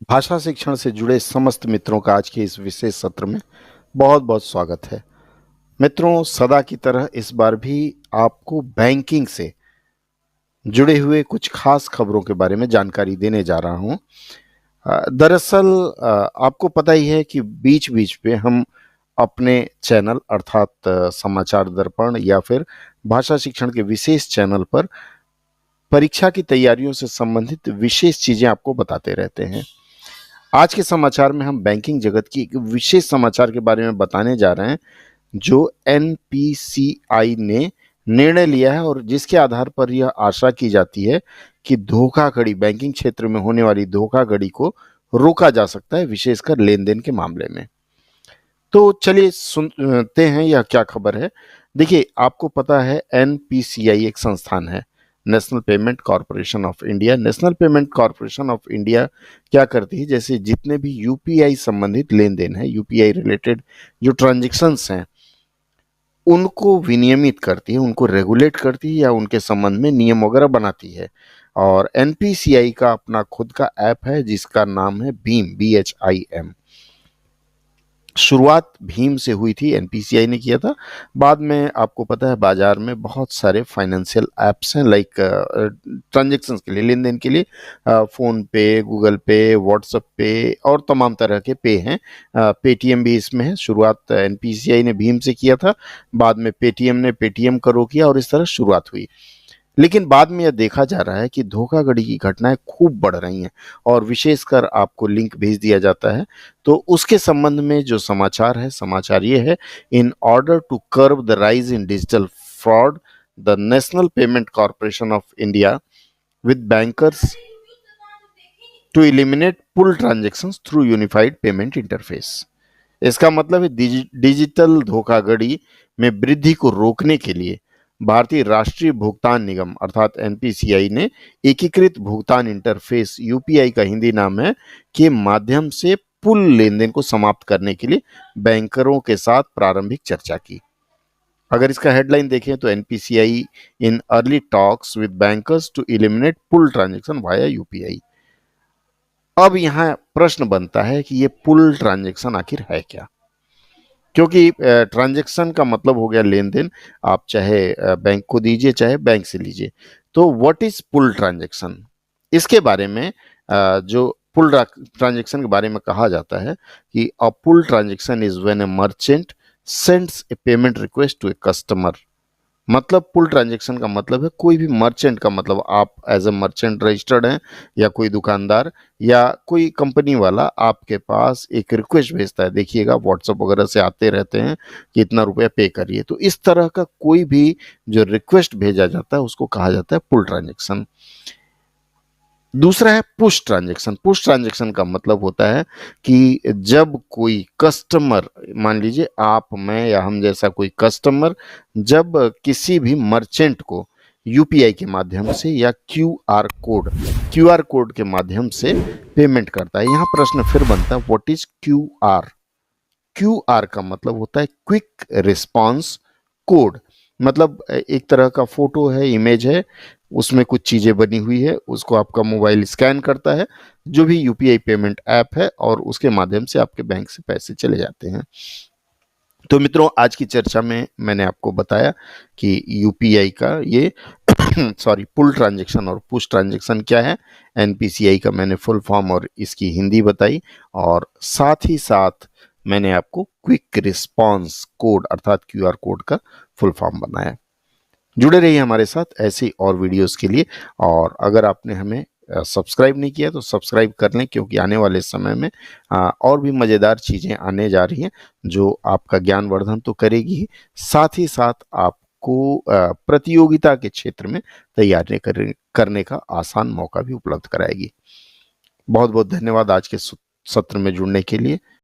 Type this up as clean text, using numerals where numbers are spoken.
भाषा शिक्षण से जुड़े समस्त मित्रों का आज के इस विशेष सत्र में बहुत बहुत स्वागत है। मित्रों, सदा की तरह इस बार भी आपको बैंकिंग से जुड़े हुए कुछ खास खबरों के बारे में जानकारी देने जा रहा हूं। दरअसल आपको पता ही है कि बीच बीच पे हम अपने चैनल अर्थात समाचार दर्पण या फिर भाषा शिक्षण के विशेष चैनल पर परीक्षा की तैयारियों से संबंधित विशेष चीजें आपको बताते रहते हैं। आज के समाचार में हम बैंकिंग जगत की एक विशेष समाचार के बारे में बताने जा रहे हैं, जो एनपीसीआई ने निर्णय लिया है और जिसके आधार पर यह आशा की जाती है कि धोखाधड़ी, बैंकिंग क्षेत्र में होने वाली धोखाधड़ी को रोका जा सकता है, विशेषकर लेन देन के मामले में। तो चलिए सुनते हैं यह क्या खबर है। देखिए, आपको पता है एनपीसीआई एक संस्थान है, national Payment Corporation of India. National Payment Corporation of India क्या करती है, जैसे जितने भी यूपीआई संबंधित लेन देन है, यूपीआई रिलेटेड जो ट्रांजेक्शन्स हैं, उनको विनियमित करती है, उनको रेगुलेट करती है या उनके संबंध में नियम वगैरह बनाती है। और एनपीसीआई का अपना खुद का ऐप है जिसका नाम है भीम, BHIM। शुरुआत भीम से हुई थी, एनपीसीआई ने किया था। बाद में आपको पता है बाजार में बहुत सारे फाइनेंशियल एप्स हैं, लाइक ट्रांजेक्शन्स के लिए, लेन देन के लिए फोन पे, गूगल पे, व्हाट्सएप पे और तमाम तरह के पे हैं। पेटीएम भी इसमें है। शुरुआत एनपीसीआई ने भीम से किया था, बाद में पेटीएम ने पेटीएम करो किया और इस तरह शुरुआत हुई। लेकिन बाद में यह देखा जा रहा है कि धोखाधड़ी की घटनाएं खूब बढ़ रही हैं और विशेषकर आपको लिंक भेज दिया जाता है। तो उसके संबंध में जो समाचार है, समाचार ये है, in order to curb the rise in digital fraud, the National Payment Corporation of India with bankers to eliminate pull transactions through Unified Payment Interface. इसका मतलब है डिजिटल धोखाधड़ी में वृद्धि को रोकने के लिए भारतीय राष्ट्रीय भुगतान निगम अर्थात एनपीसीआई ने एकीकृत भुगतान इंटरफेस, यूपीआई का हिंदी नाम है, के माध्यम से पुल लेन देन को समाप्त करने के लिए बैंकरों के साथ प्रारंभिक चर्चा की। अगर इसका हेडलाइन देखें तो NPCI in early talks with bankers to eliminate pull transaction via UPI. अब यहां प्रश्न बनता है कि ये पुल ट्रांजेक्शन आखिर है क्या, क्योंकि ट्रांजैक्शन का मतलब हो गया लेन देन। आप चाहे बैंक को दीजिए चाहे बैंक से लीजिए। तो व्हाट इज पुल ट्रांजैक्शन, इसके बारे में जो पुल ट्रांजैक्शन के बारे में कहा जाता है कि a pull transaction is when a merchant sends a payment request to a customer. मतलब पुल ट्रांजैक्शन का मतलब है कोई भी मर्चेंट का मतलब, आप एज ए मर्चेंट रजिस्टर्ड हैं या कोई दुकानदार या कोई कंपनी वाला आपके पास एक रिक्वेस्ट भेजता है। देखिएगा व्हाट्सएप वगैरह से आते रहते हैं कि इतना रुपया पे करिए। तो इस तरह का कोई भी जो रिक्वेस्ट भेजा जाता है उसको कहा जाता है पुल ट्रांजैक्शन। दूसरा है पुश ट्रांजैक्शन। पुश ट्रांजैक्शन का मतलब होता है कि जब कोई कस्टमर, मान लीजिए आप, मैं या हम जैसा कोई कस्टमर, जब किसी भी मर्चेंट को यूपीआई के माध्यम से या क्यूआर कोड के माध्यम से पेमेंट करता है। यहाँ प्रश्न फिर बनता है, व्हाट इज क्यूआर। क्यूआर का मतलब होता है क्विक रिस्पांस कोड। मतलब एक तरह का फोटो है, इमेज है, उसमें कुछ चीजें बनी हुई है, उसको आपका मोबाइल स्कैन करता है, जो भी यूपीआई पेमेंट ऐप है, और उसके माध्यम से आपके बैंक से पैसे चले जाते हैं। तो मित्रों, आज की चर्चा में मैंने आपको बताया कि यूपीआई का ये सॉरी, पुल ट्रांजैक्शन और पुश ट्रांजैक्शन क्या है। एनपीसीआई का मैंने फुल फॉर्म और इसकी हिंदी बताई, और साथ ही साथ मैंने आपको क्विक रिस्पांस कोड अर्थात क्यूआर कोड का फुल फॉर्म बनाया। जुड़े रहिए हमारे साथ ऐसी और वीडियोस के लिए। और अगर आपने हमें सब्सक्राइब नहीं किया तो सब्सक्राइब कर लें, क्योंकि आने वाले समय में और भी मज़ेदार चीज़ें आने जा रही हैं जो आपका ज्ञान वर्धन तो करेगी ही, साथ ही साथ आपको प्रतियोगिता के क्षेत्र में तैयारी करने का आसान मौका भी उपलब्ध कराएगी। बहुत बहुत धन्यवाद आज के सत्र में जुड़ने के लिए।